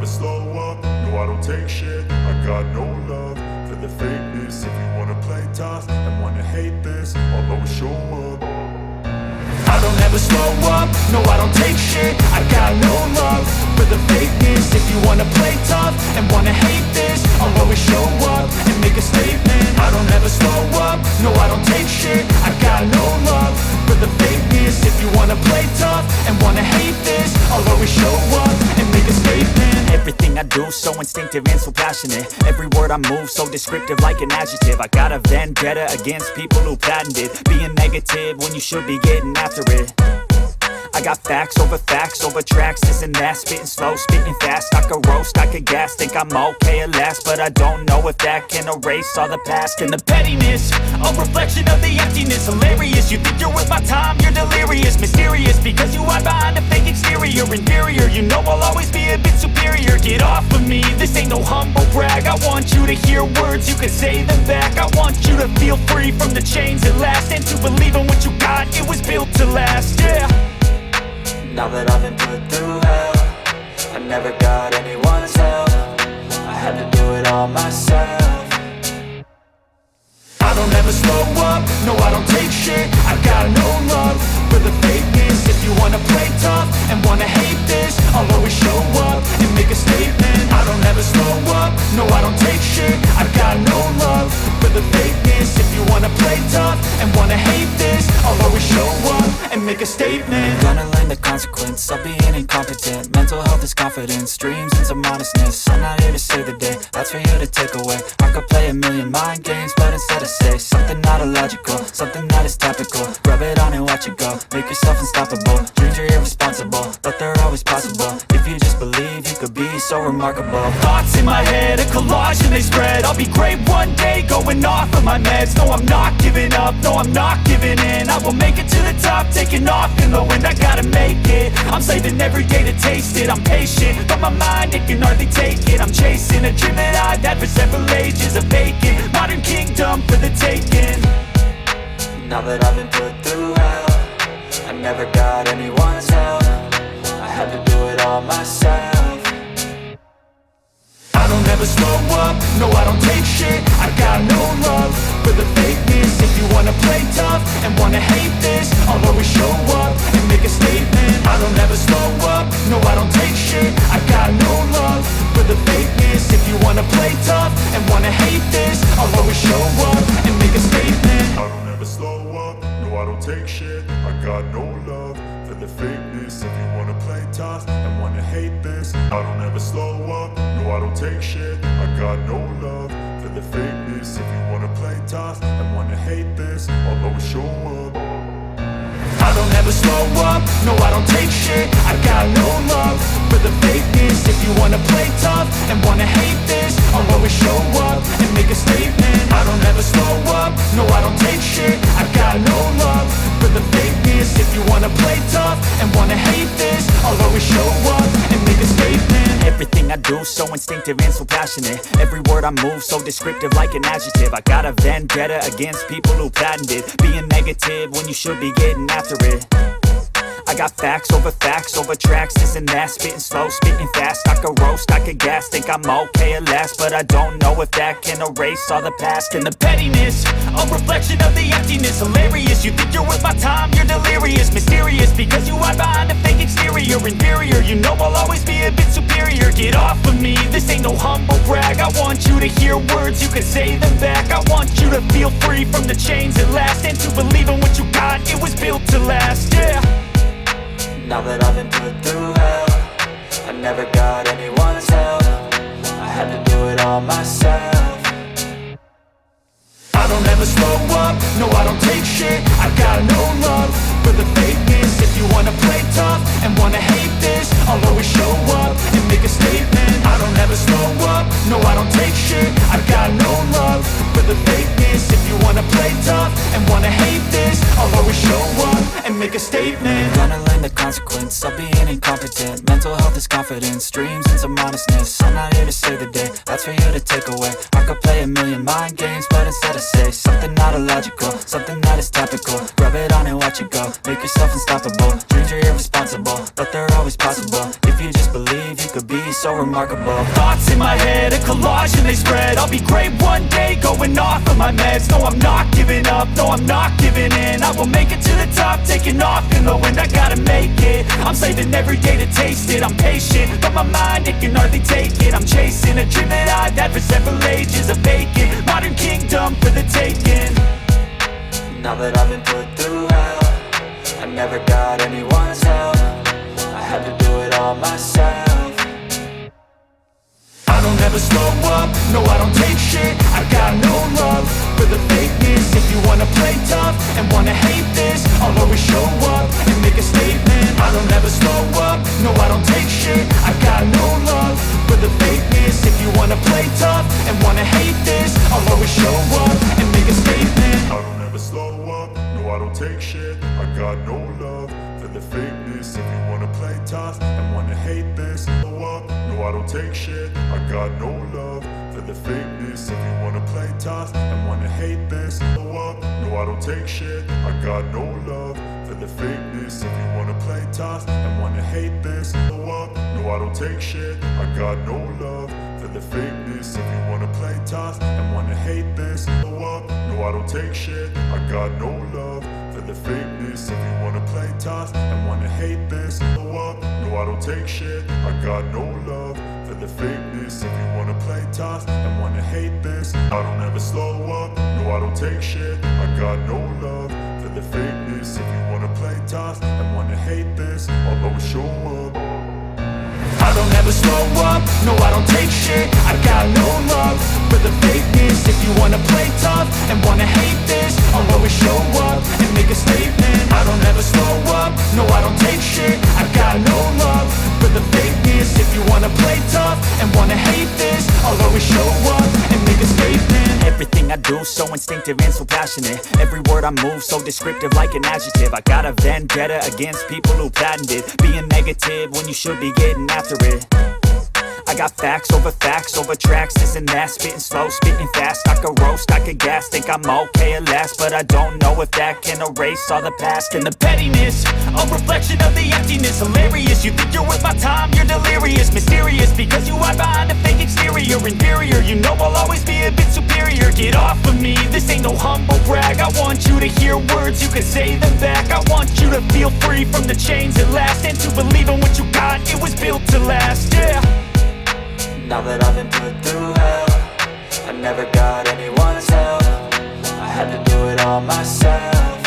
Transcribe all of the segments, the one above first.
never slow up, no I don't take shit. I got no love for the fakeness. If you wanna play tough and wanna hate this, I'll always show up. I don't ever slow up, no I don't take shit. I got no love for the fakeness. If you wanna play tough and wanna hate this, I'll always show up and make a statement. I don't ever slow up, no I don't take shit. I got no love for the fakeness. If you wanna play tough and wanna hate this, I'll always show up and make a statement. Everything I do so instinctive and so passionate. Every word I move so descriptive like an adjective. I got a vendetta against people who patented being negative when you should be getting after it. I got facts over tracks, this and that. Spitting slow, spitting fast. I could roast, I could gas. Think I'm okay at last, but I don't know if that can erase all the past. And the pettiness, a reflection of the emptiness. Hilarious, you think you're worth my time, you're delirious. Mysterious, because you hide behind a fake exterior. Inferior, you know I'll always be a bit superior. Get off of me, this ain't no humble brag. I want you to hear words, you can say them back. I want you to feel free from the chains that last, and to believe in what you got, it was built to last, yeah. Now that I've been put through hell, I never got anyone's help. I had to do it all myself. I don't ever slow up, no I don't take shit. I got no love for the fakeness. If you wanna play tough and wanna hate this, I'll always show up and make a statement. I don't ever slow up, no I don't take shit. I got no love for the fakeness. If you wanna play tough and wanna hate this, I'll always show up and make a statement. Gonna learn the consequence of being incompetent. Mental health is confidence, dreams and some modestness. I'm not here to save the day, that's for you to take away. I could play a million mind games, but instead I say something not illogical, something that is topical. Rub it on and watch it go, make yourself unstoppable. Dreams are irresponsible, but they're always possible. If you just believe, you could be so remarkable. Thoughts in my head, a collage and they spread. I'll be great one day, going off of my meds. No, I'm not giving up, no, I'm not giving in. I will make it to the top, taking off in the wind. I gotta make it, I'm saving every day to taste it. I'm patient, but my mind, it can hardly take it. I'm chasing a dream that I've had for several ages. A vacant, modern kingdom for the taking. Now that I've been put through hell, I never got anyone's help. I had to do it all myself. I don't ever slow up, no I don't take shit. I got no love for the fakeness. If you wanna play tough and wanna hate this, I'll always show up and make a statement. I don't ever slow up, no I don't take shit. I got no love for the fakeness. If you wanna play tough and wanna hate this, I'll always show up and make a statement. I don't ever slow up, no I don't take shit. I got no love for the fakeness. If you wanna play tough and wanna hate this, I don't ever slow up, no I don't take shit. I got no love for the fakeness. If you wanna play tough and wanna hate this, I'll always show up. I don't ever slow up, no I don't take shit. I got no love for the fakeness. If you wanna play tough and wanna hate this, I'll always show up and make a statement. I don't ever slow up, no I don't take shit. I got no love for the fakeness. If you wanna play tough and wanna hate this, I'll always show up and make a statement. Everything I do so instinctive and so passionate. Every word I move so descriptive like an adjective. I got a vendetta against people who patented being negative when you should be getting after it. I got facts over tracks, this and that. Spitting slow, spitting fast. I could roast, I could gas. Think I'm okay at last, but I don't know if that can erase all the past. And the pettiness, a reflection of the emptiness. Hilarious, you think you're worth my time, you're delirious. Mysterious, because you hide behind a fake exterior. Inferior, you know I'll always be a bit superior. Get off of me, this ain't no humble brag. I want you to hear words, you can say them back. I want you to feel free from the chains that last, and to believe in what you got, it was built to last, yeah. Now that I've been put through hell, I never got anyone's help. I had to do it all myself. I don't ever slow up, no I don't take shit. I got no love for the fakeness. If you wanna play tough and wanna hate this, I'll always show up and make a statement. I don't ever slow up, no I don't take shit. I got no love for the fakeness. If you wanna play tough and wanna hate this, I'll always show up and make make a statement. Gonna learn the consequence of being incompetent. Mental health is confidence, dreams and some honestness. I'm not here to save the day, that's for you to take away. I could play a million mind games, but instead I say something not illogical, something that is topical. Rub it on and watch it go, make yourself unstoppable. Dreams are irresponsible, but they're always possible. If you just believe, you could be so remarkable. Thoughts in my head, a collage and they spread. I'll be great one day, going off of my meds. No, I'm not giving up, no, I'm not giving in. I will make it to the top, taking off in the wind. I gotta make it, I'm saving every day to taste it. I'm patient, but my mind, it can hardly take it. I'm chasing a dream that I've had for several ages. A vacant, modern kingdom for the taking. Now that I've been put through hell, I never got anyone's help. I had to do it all myself. I don't ever slow up, no I don't take shit. I got no love for the fakeness. If you wanna play tough and wanna hate this, I'll always show up and make a statement. I don't ever slow up, no I don't take shit. I got no love for the fakeness. If you wanna play tough and wanna hate this, I'll always show up and make a statement. I don't ever slow up, no I don't take shit. I got no love for the fakeness. If you wanna play tough and wanna hate this, slow up, no I don't take shit. I got no love for the fakeness. If you wanna play tough and wanna hate this, slow up, no I don't take shit. I got no love for the fakeness. If you wanna play tough and wanna hate this, slow up, no I don't take shit. I got no love for the fakeness. If you wanna play tough and wanna hate this, slow up, no I don't take shit. I got no love for the fakeness. If you wanna play tough and wanna hate this, slow up, no I don't take shit. I got no love for the fakeness. If you wanna play tough and wanna hate this, I don't ever slow up, no I don't take shit. I got no love for the fakeness. If you wanna play tough and wanna hate this, I'll always show up. I don't ever slow up, no I don't take shit. I got no love for the fakeness. If you wanna play tough and wanna hate this, I'll always show up and make a statement. I don't ever slow up, no I don't take shit. I got no love for the fakeness. If you wanna play tough and wanna hate this, I'll always show up and make a statement. Everything I do so instinctive and so passionate. Every word I move so descriptive like an adjective. I got a vendetta against people who patented being negative when you should be getting after it. I got facts over tracks, this and that. Spitting slow, spitting fast. I could roast, I could gas. Think I'm okay at last, but I don't know if that can erase all the past. And the pettiness, a reflection of the emptiness. Hilarious, you think you're worth my time, you're delirious. Mysterious, because you hide behind a fake exterior. Inferior, you know I'll always be a bit superior. Get off of me, this ain't no humble brag. I want you to hear words, you can say them back. I want you to feel free from the chains at last, and to believe in what you got, it was built to last, yeah. Now that I've been put through hell, I never got anyone's help. I had to do it all myself.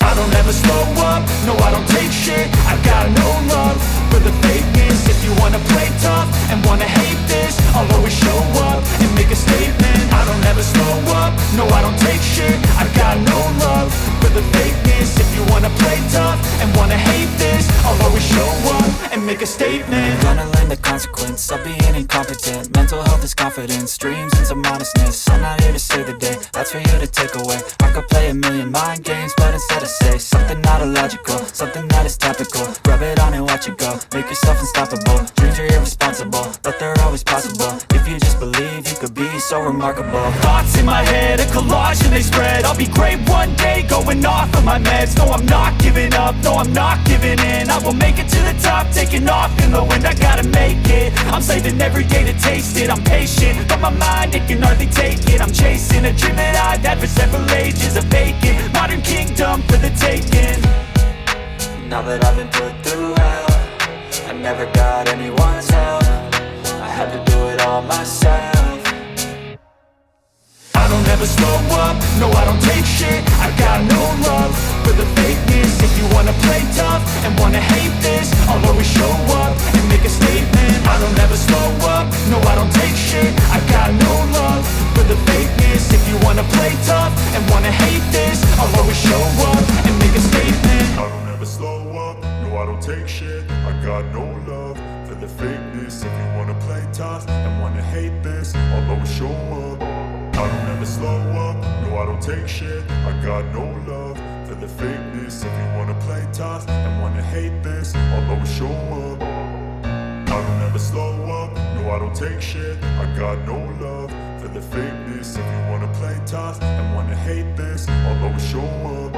I don't ever slow up, no I don't take shit. I got no love for the fakeness. If you wanna play tough and wanna hate this, I'll always show up and make a statement. I don't ever slow up, no I don't take shit. I got no love for the fakeness. If you wanna play tough and wanna hate this, I'll always show up and make a statement. Gonna learn the consequence of being incompetent. Mental health is confidence, dreams and some honestness. I'm not here to save the day, that's for you to take away. I could play a million mind games, but instead I say something not illogical, something that is topical. Rub it on and watch it go, make yourself unstoppable. Dreams are irresponsible, but they're always possible. If you just believe, you could be so remarkable. Thoughts in my head, a collage and they spread. I'll be great one day, going off of my meds. No, I'm not giving up, no, I'm not giving in. I will make it to the top, taking off in the wind. I gotta make it, I'm saving every day to taste it. I'm patient, but my mind, it can hardly take it. I'm chasing a dream that I've had for several ages. A vacant, modern kingdom for the taking. Now that I've been put through hell, I never got anyone's help. I had to do it all myself. I don't ever slow up, no I don't take shit. I got no love for the fakeness. If you wanna play tough and wanna hate this, I'll always show up and make a statement. I don't ever slow up, no I don't take shit. I got no love for the fakeness. If you wanna play tough and wanna hate this, I'll always show up and make a statement. I don't ever slow up, no I don't take shit. I got no love for the fakeness. If you wanna play tough and wanna hate this, I'll always show up. I don't ever slow up, no I don't take shit. I got no love for the fakeness. If you wanna play tough and wanna hate this, I'll always show up. I don't ever slow up, no I don't take shit. I got no love for the fakeness. If you wanna play tough and wanna hate this, I'll always show up.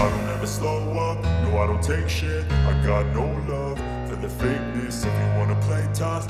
I don't ever slow up, no I don't take shit. I got no love for the fakeness. If you wanna play tough